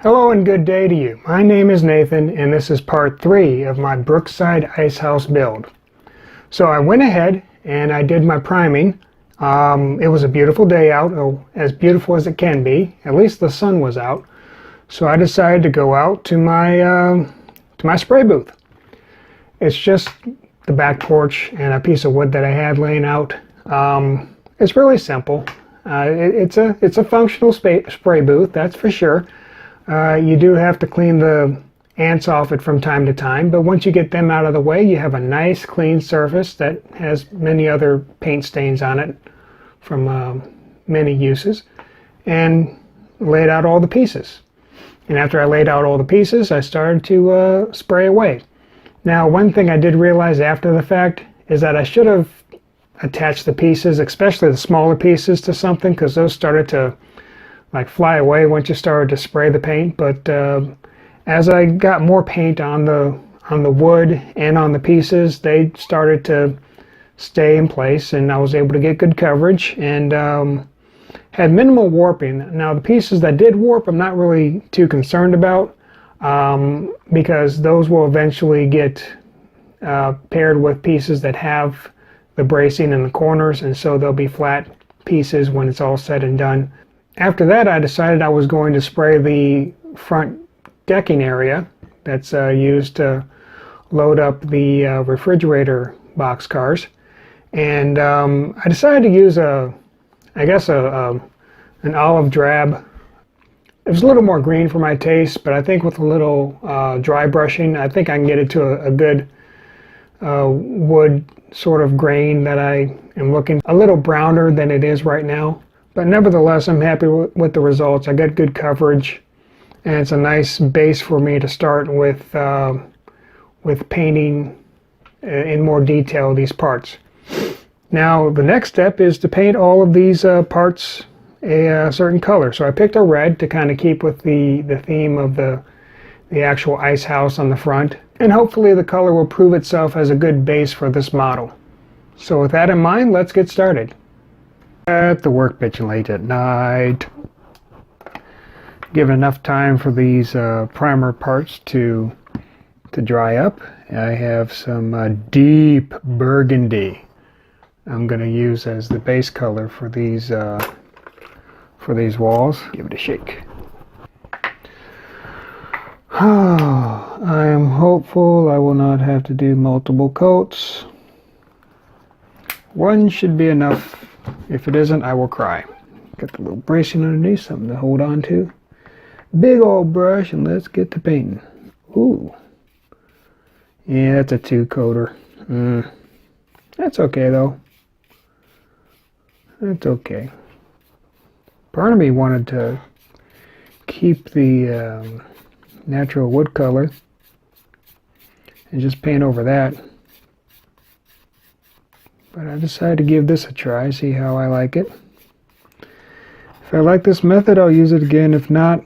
Hello and good day to you. My name is Nathan and this is part 3 of my Brookside ice house build. So I went ahead and I did my priming. It was a beautiful day out, as beautiful as it can be. At least the sun was out. So I decided to go out to my spray booth. It's just the back porch and a piece of wood that I had laying out. It's really simple. It's a functional spray booth, that's for sure. You do have to clean the ants off it from time to time, but once you get them out of the way, you have a nice clean surface that has many other paint stains on it from many uses, and laid out all the pieces. And after I laid out all the pieces, I started to spray away. Now, one thing I did realize after the fact is that I should have attached the pieces, especially the smaller pieces, to something, because those started to like fly away once you started to spray the paint. But as I got more paint on the wood and on the pieces, they started to stay in place, and I was able to get good coverage and had minimal warping. Now the pieces that did warp, I'm not really too concerned about because those will eventually get paired with pieces that have the bracing in the corners, and so they'll be flat pieces when it's all said and done. After that, I decided I was going to spray the front decking area that's used to load up the refrigerator boxcars. And I decided to use an olive drab. It was a little more green for my taste, but I think with a little dry brushing, I think I can get it to a good wood sort of grain that I am looking a little browner than it is right now. But nevertheless, I'm happy with the results. I got good coverage, and it's a nice base for me to start with painting in more detail these parts. Now, the next step is to paint all of these parts a certain color. So I picked a red to kind of keep with the theme of the actual ice house on the front, and hopefully the color will prove itself as a good base for this model. So with that in mind, let's get started. At the workbench late at night. Give enough time for these primer parts to dry up. I have some deep burgundy I'm going to use as the base color for these walls. Give it a shake. I am hopeful I will not have to do multiple coats. One should be enough. If it isn't, I will cry. Got the little bracing underneath, something to hold on to. Big old brush, and let's get to painting. Ooh. Yeah, that's a 2-coater. That's okay, though. That's okay. Part of me wanted to keep the natural wood color and just paint over that. But I decided to give this a try, see how I like it. If I like this method, I'll use it again. If not,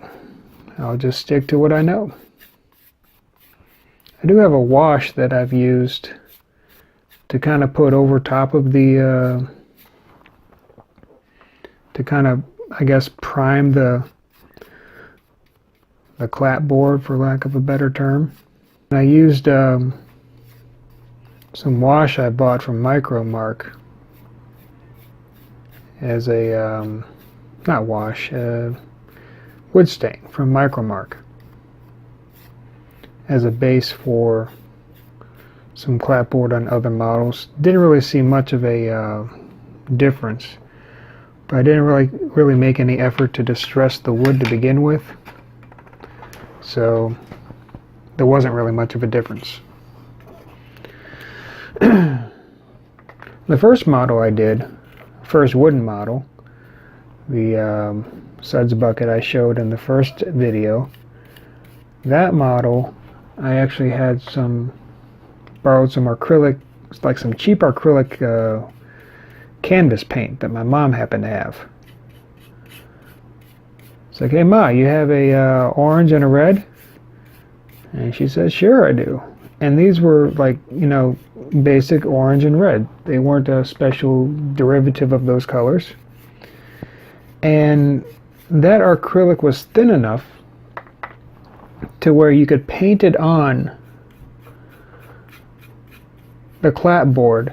I'll just stick to what I know. I do have a wash that I've used to kind of put over top of the, to kind of, I guess, prime the clapboard, for lack of a better term. And I used some wash I bought from Micro Mark as a, not wash, wood stain from Micro Mark as a base for some clapboard on other models. Didn't really see much of a difference, but I didn't really make any effort to distress the wood to begin with, so there wasn't really much of a difference. The first model I did, first wooden model, the suds bucket I showed in the first video, that model I actually had borrowed some acrylic, like some cheap acrylic canvas paint that my mom happened to have. It's like, hey Ma, you have a orange and a red? And she says, sure I do. And these were like, you know, basic orange and red. They weren't a special derivative of those colors. And that acrylic was thin enough to where you could paint it on the clapboard,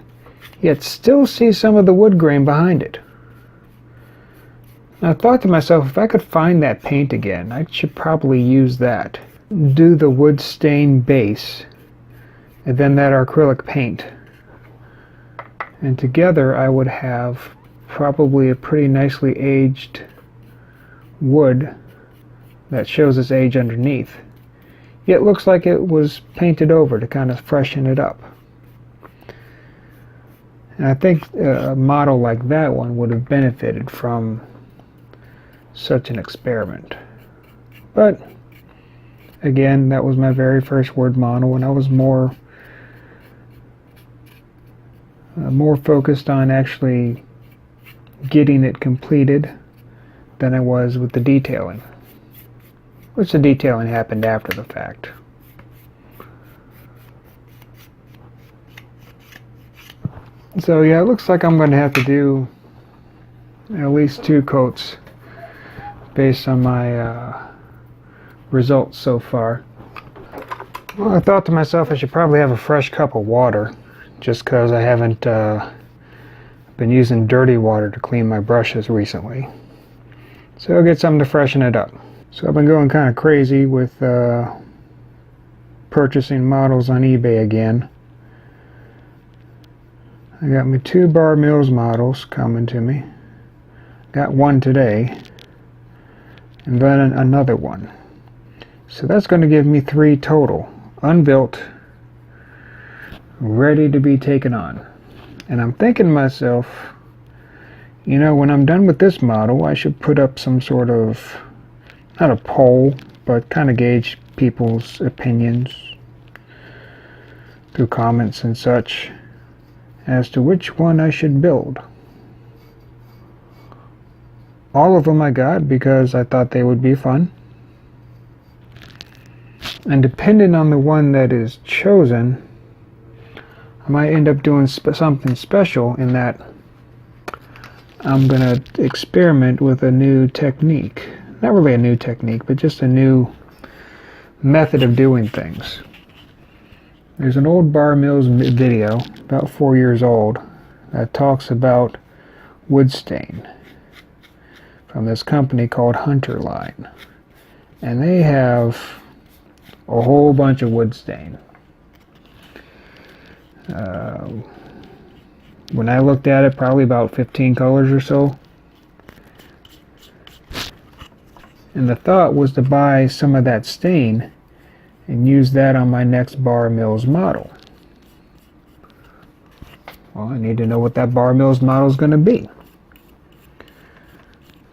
yet still see some of the wood grain behind it. And I thought to myself, if I could find that paint again, I should probably use that. Do the wood stain base, and then that acrylic paint. And together I would have probably a pretty nicely aged wood that shows its age underneath. Yet looks like it was painted over to kind of freshen it up. And I think a model like that one would have benefited from such an experiment. But again, that was my very first wood model, and I was more focused on actually getting it completed than I was with the detailing, which the detailing happened after the fact. So yeah, it looks like I'm going to have to do at least 2 coats based on my results so far. Well, I thought to myself I should probably have a fresh cup of water, just because I haven't been using dirty water to clean my brushes recently. So I'll get something to freshen it up. So I've been going kind of crazy with purchasing models on eBay again. I got my 2 Bar Mills models coming to me. Got one today, and then another one. So that's going to give me 3 total, unbuilt, ready to be taken on. And I'm thinking to myself, you know, when I'm done with this model, I should put up some sort of, not a poll, but kind of gauge people's opinions through comments and such as to which one I should build. All of them I got because I thought they would be fun. And depending on the one that is chosen, I might end up doing something special in that I'm going to experiment with a new technique. Not really a new technique, but just a new method of doing things. There's an old Bar Mills video, about 4 years old, that talks about wood stain from this company called Hunter Line. And they have a whole bunch of wood stain. When I looked at it, probably about 15 colors or so. And the thought was to buy some of that stain and use that on my next Bar Mills model. Well, I need to know what that Bar Mills model is going to be.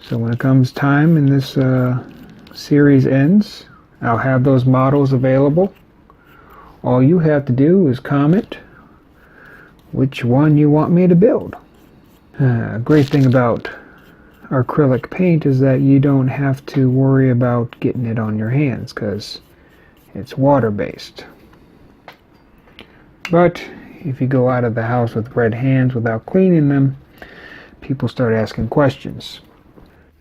So when it comes time and this series ends, I'll have those models available. All you have to do is comment which one you want me to build. A great thing about acrylic paint is that you don't have to worry about getting it on your hands because it's water-based. But if you go out of the house with red hands without cleaning them, people start asking questions.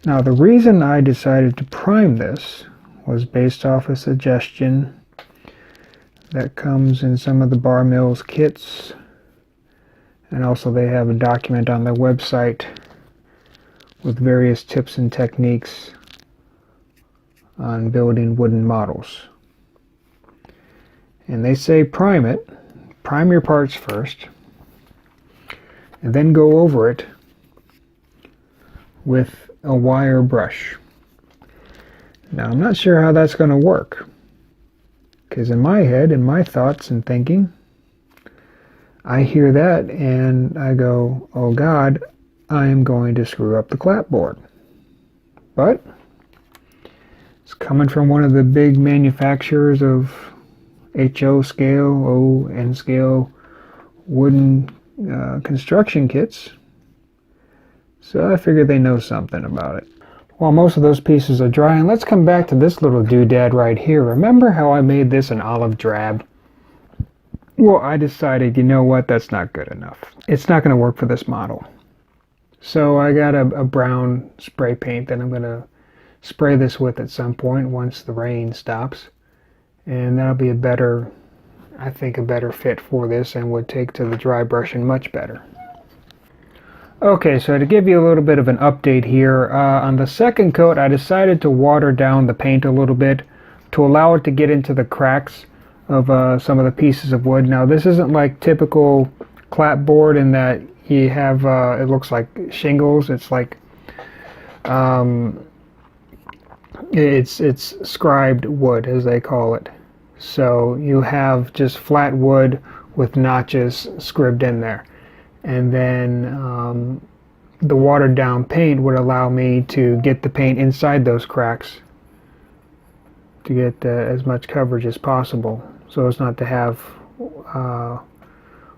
Now, the reason I decided to prime this was based off a suggestion that comes in some of the Bar Mills kits, and also they have a document on their website with various tips and techniques on building wooden models. And they say prime it, prime your parts first, and then go over it with a wire brush. Now, I'm not sure how that's going to work, because in my head, in my thoughts and thinking, I hear that and I go, oh God, I am going to screw up the clapboard. But it's coming from one of the big manufacturers of HO scale, O, N scale wooden construction kits. So I figured they know something about it. While most of those pieces are drying, let's come back to this little doodad right here. Remember how I made this an olive drab? Well, I decided, you know what, that's not good enough. It's not going to work for this model. So I got a brown spray paint that I'm going to spray this with at some point once the rain stops. And that'll be a better, I think, a better fit for this and would take to the dry brushing much better. Okay, so to give you a little bit of an update here, on the second coat I decided to water down the paint a little bit to allow it to get into the cracks of some of the pieces of wood. Now this isn't like typical clapboard in that you have, it looks like shingles. It's like, it's scribed wood as they call it. So you have just flat wood with notches scribed in there. And then the watered down paint would allow me to get the paint inside those cracks to get as much coverage as possible, so as not to have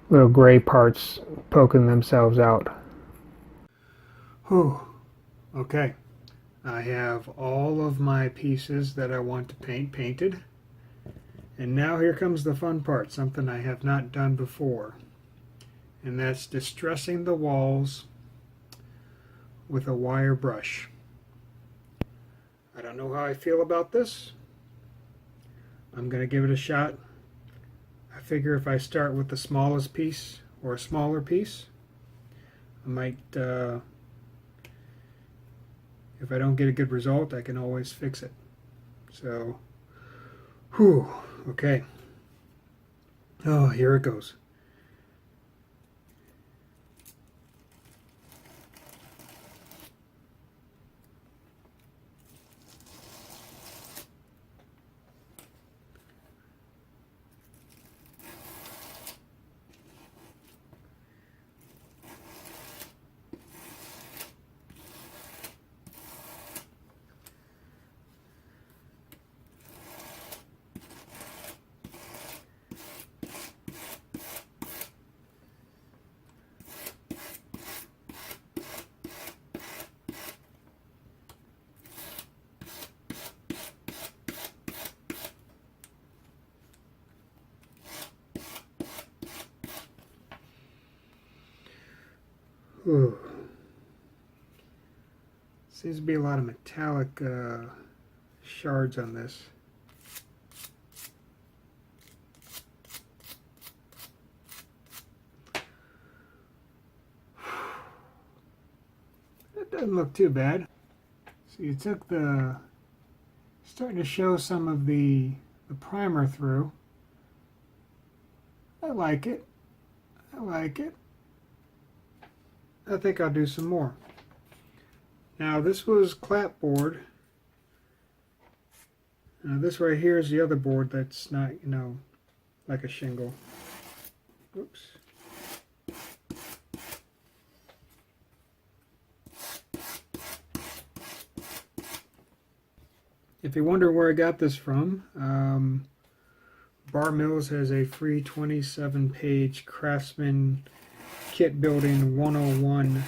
little gray parts poking themselves out. Whew. Okay, I have all of my pieces that I want to paint painted, and now here comes the fun part, something I have not done before. And that's distressing the walls with a wire brush. I don't know how I feel about this. I'm going to give it a shot. I figure if I start with the smallest piece or a smaller piece, I might, if I don't get a good result, I can always fix it. So, whew, okay. Oh, here it goes. Ooh. Seems to be a lot of metallic shards on this. That doesn't look too bad. So you took the, starting to show some of the primer through. I like it. I like it. I think I'll do some more. Now this was clapboard. Now this right here is the other board that's not, you know, like a shingle. Oops. If you wonder where I got this from, Bar Mills has a free 27-page Craftsman Kit Building 101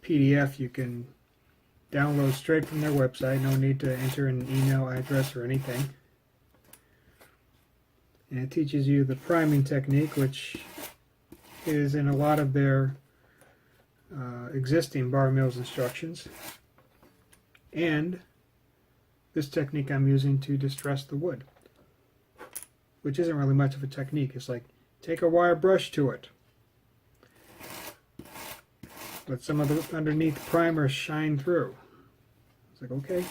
PDF you can download straight from their website. No need to enter an email address or anything. And it teaches you the priming technique, which is in a lot of their existing Bar Mills instructions. And this technique I'm using to distress the wood, which isn't really much of a technique. It's like, take a wire brush to it. Let some of the underneath primer shine through. It's like, okay.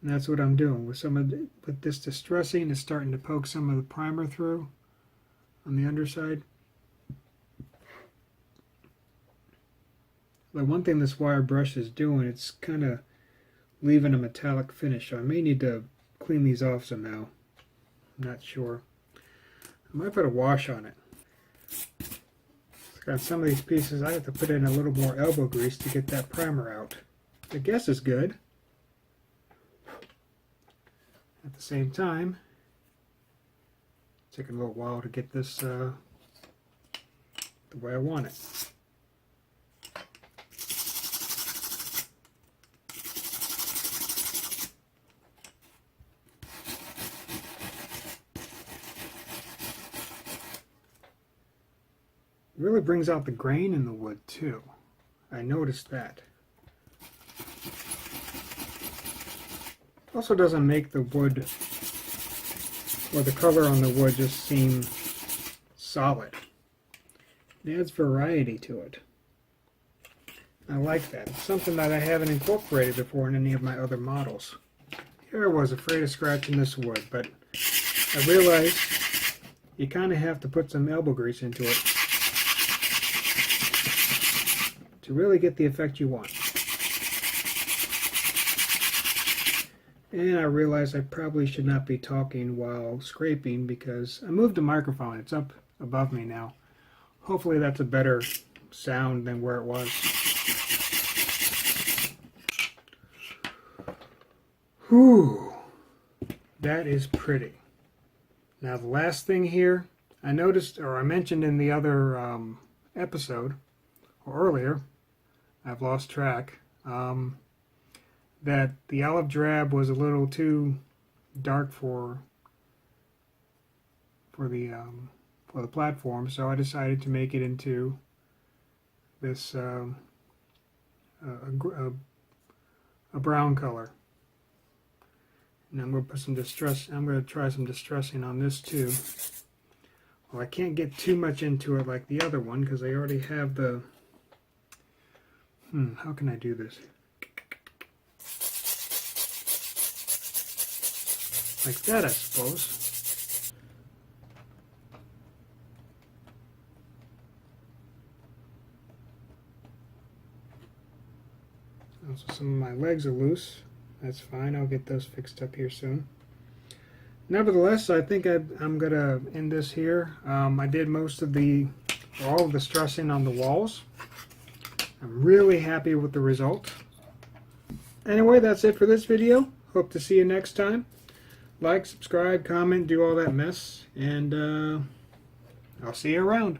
And that's what I'm doing with some of the, with this distressing. It's starting to poke some of the primer through on the underside. But one thing this wire brush is doing, it's kind of leaving a metallic finish. So I may need to clean these off somehow. I'm not sure. I might put a wash on it. On some of these pieces I have to put in a little more elbow grease to get that primer out. I guess it's good. At the same time, it's taking a little while to get this the way I want it. It really brings out the grain in the wood too. I noticed that. Also doesn't make the wood or the color on the wood just seem solid. It adds variety to it. I like that. It's something that I haven't incorporated before in any of my other models. Here I was afraid of scratching this wood, but I realized you kind of have to put some elbow grease into it to really get the effect you want. And I realized I probably should not be talking while scraping because I moved the microphone. It's up above me now. Hopefully that's a better sound than where it was. Whew, that is pretty. Now the last thing here, I noticed, or I mentioned in the other episode, or earlier, I've lost track, that the olive drab was a little too dark for the platform, so I decided to make it into this a brown color. And I'm going to put some distress. I'm going to try some distressing on this too. Well, I can't get too much into it like the other one because I already have the. How can I do this? Like that, I suppose. Also, some of my legs are loose. That's fine. I'll get those fixed up here soon. Nevertheless, I think I'm going to end this here. I did most of all of the stressing on the walls. I'm really happy with the result. Anyway, that's it for this video. Hope to see you next time. Like, subscribe, comment, do all that mess, and I'll see you around.